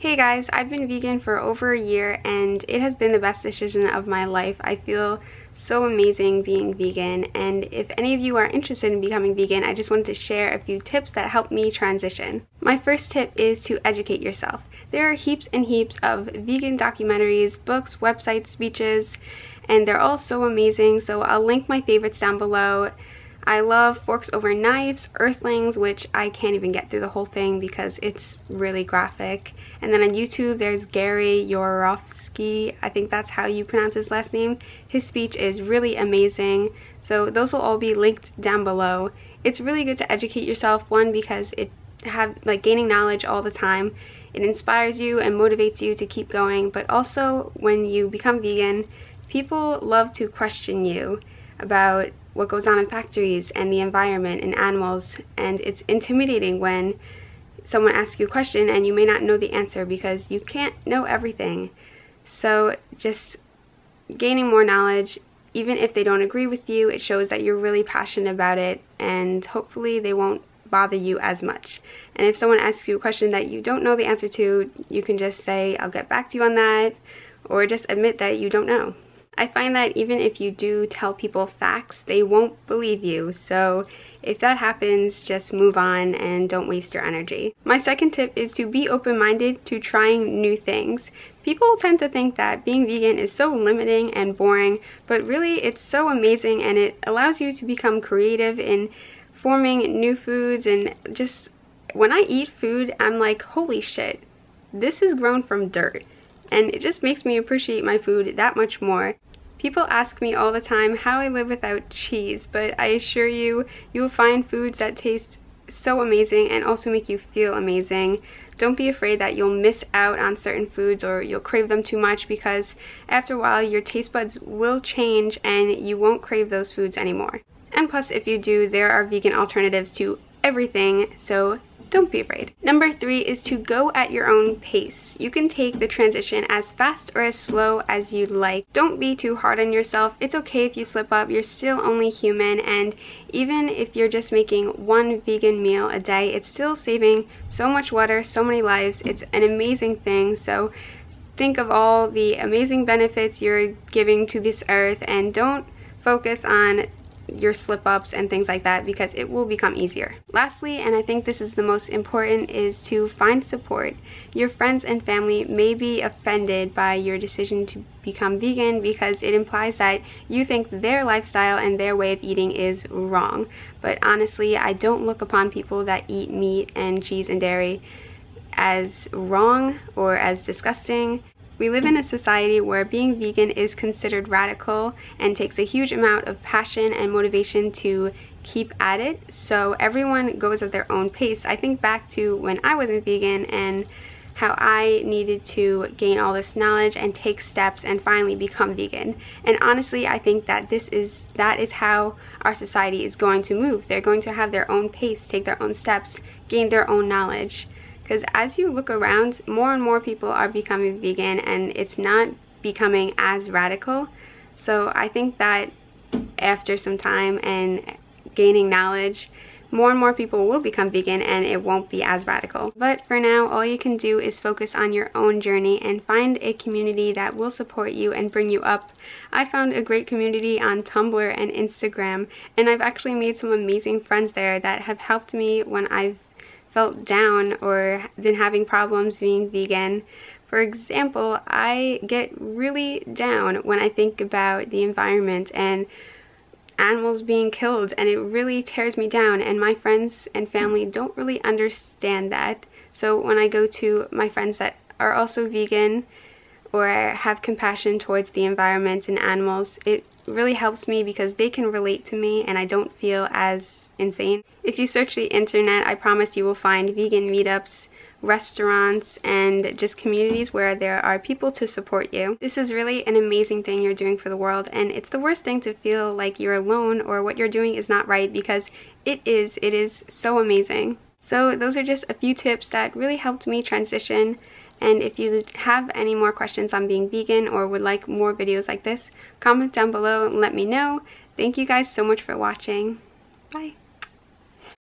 Hey guys, I've been vegan for over a year and it has been the best decision of my life. I feel so amazing being vegan, and if any of you are interested in becoming vegan, I just wanted to share a few tips that helped me transition. My first tip is to educate yourself. There are heaps and heaps of vegan documentaries, books, websites, speeches, and they're all so amazing, so I'll link my favorites down below. I love Forks Over Knives, Earthlings, which I can't even get through the whole thing because it's really graphic. And then on YouTube, there's Gary Yourofsky. I think that's how you pronounce his last name. His speech is really amazing. So those will all be linked down below. It's really good to educate yourself, one, because gaining knowledge all the time. It inspires you and motivates you to keep going, but also when you become vegan, people love to question you about what goes on in factories and the environment and animals, and it's intimidating when someone asks you a question and you may not know the answer because you can't know everything. So just gaining more knowledge, even if they don't agree with you, it shows that you're really passionate about it, and hopefully they won't bother you as much. And if someone asks you a question that you don't know the answer to, you can just say, I'll get back to you on that, or just admit that you don't know. I find that even if you do tell people facts, they won't believe you, so if that happens, just move on and don't waste your energy. My second tip is to be open-minded to trying new things. People tend to think that being vegan is so limiting and boring, but really it's so amazing, and it allows you to become creative in forming new foods. And just when I eat food, I'm like, holy shit, this is grown from dirt. And it just makes me appreciate my food that much more. People ask me all the time how I live without cheese, but I assure you, you will find foods that taste so amazing and also make you feel amazing. Don't be afraid that you'll miss out on certain foods or you'll crave them too much, because after a while your taste buds will change and you won't crave those foods anymore. And plus, if you do, there are vegan alternatives to everything, so don't be afraid. Number 3 is to go at your own pace. You can take the transition as fast or as slow as you'd like. Don't be too hard on yourself. It's okay if you slip up. You're still only human, and even if you're just making one vegan meal a day, it's still saving so much water, so many lives. It's an amazing thing. So think of all the amazing benefits you're giving to this earth, and don't focus on your slip-ups and things like that, because it will become easier. Lastly, and I think this is the most important, is to find support. Your friends and family may be offended by your decision to become vegan because it implies that you think their lifestyle and their way of eating is wrong. But honestly, I don't look upon people that eat meat and cheese and dairy as wrong or as disgusting. We live in a society where being vegan is considered radical and takes a huge amount of passion and motivation to keep at it, so everyone goes at their own pace. I think back to when I wasn't vegan and how I needed to gain all this knowledge and take steps and finally become vegan. And honestly, I think that that is how our society is going to move. They're going to have their own pace, take their own steps, gain their own knowledge. Because as you look around, more and more people are becoming vegan and it's not becoming as radical. So I think that after some time and gaining knowledge, more and more people will become vegan and it won't be as radical. But for now, all you can do is focus on your own journey and find a community that will support you and bring you up. I found a great community on Tumblr and Instagram, and I've actually made some amazing friends there that have helped me when I've felt down or been having problems being vegan. For example, I get really down when I think about the environment and animals being killed, and it really tears me down, and my friends and family don't really understand that. So when I go to my friends that are also vegan or have compassion towards the environment and animals, it really helps me because they can relate to me and I don't feel as insane. If you search the internet, I promise you will find vegan meetups, restaurants, and just communities where there are people to support you. This is really an amazing thing you're doing for the world, and it's the worst thing to feel like you're alone or what you're doing is not right, because it is so amazing. So those are just a few tips that really helped me transition. And if you have any more questions on being vegan or would like more videos like this, comment down below and let me know. Thank you guys so much for watching. Bye.